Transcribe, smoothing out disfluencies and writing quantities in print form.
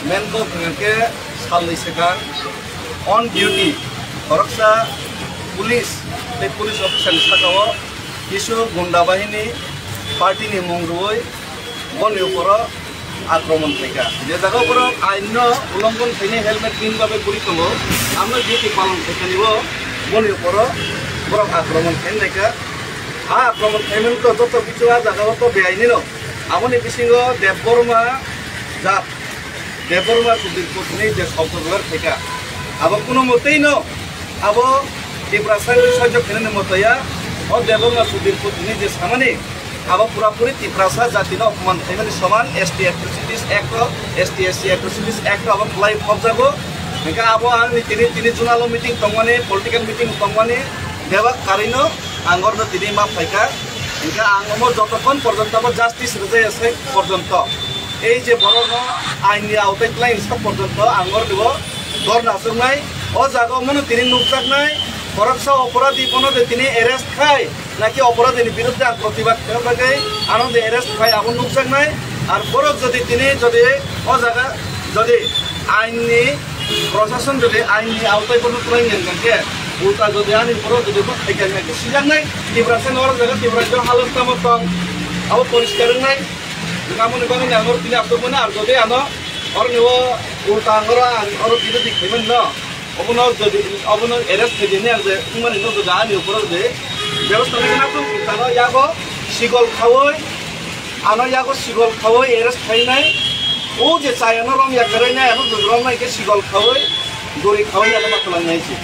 Menko pengke salih sekarang on duty, koroksa police officer sakawo isu gunda bahini party ni mongruoi bon yoporo আক্রমণ থেকে যে জায়গা উপর আইন উল্লঙ্ঘন থেকে হেলমেট কিনভাবে করি তোলো আমরা ডিউটি পালন থেকে নিব বলি উপর বরং আক্রমণ খেন দেখা আক্রমণ খেমেন তো যত কিছু জায়গা তো বেআইনি আমনি বিসিঙ্গ দেববর্মা জাত দেববর্মা সুদীর পত্নী যে শব্দগুলোর থেকে আবার কোনো মতেই আবো ত্রিপুরাসায় সহ্য খেলেন মতয়া ও দেববর্মা সুদীর পত্নী যে সামানি আবার পুরাপুরি ত্রিপুরাসা জাতি অপমান খাইমানি সমান ST Atrocities Act ST/SC Atrocities Act আবার লাইভ হবজাবো একা আবো আর তিনি জুনালো মিটিং তংমানি পলিটিক্যাল মিটিং তংমানি দেবা কারিনো আঙ্গর তিনি মা ফাইকা একা আঙ্গমর যতক্ষণ পর্যন্ত আবার জাস্টিস রেজাই আছে পর্যন্ত এই যে বড় আইনি আওতায় ক্লাইন সব পর্যন্ত আঙ্গর দেব দর নাসুনাই ও জায়গা মনে তিনি নুকসাক নাই করপশা অপরাধী কোনো তিনি অ্যারেস্ট খায় নাকি অপরাধীর বিরুদ্ধে প্রতিবাদ করে আনন্দে অ্যারেস্ট খায় এমন নুকসান নাই আর বরফ যদি তিনি যদি ও জায়গা যদি আইনি প্রশাসন যদি আইনি আওতায় কোনো প্রয়োজন থাকে উল্টা যদি আইনি বড় যদি থেকে নাকি সিজান নাই ত্রিপুরাসেন ওর জায়গা ত্রিপুরার হালত মত আবার পরিষ্কার নাই মনে করেন আঙর তিনি আসতে মনে আর যদি আনো ওর নিব উল্টা আঙর ওর বিরোধী খাইবেন না অবনর যদি অবনর অ্যারেস্ট থেকে নিয়ে আসবে তোমার যদি আইনি উপর যে ব্যবস্থা নিয়ে না তারা ইয়াগো শিগল খাওয়াই আনো ইয়াগো শিগল খাওয়াই এরেস্ট খাই নাই ও যে চাই আনো রং ইয়া করে নাই আনো রং নাইকে শিগল খাওয়াই দড়ি খাওয়াই আনো মাথা লাগাইছে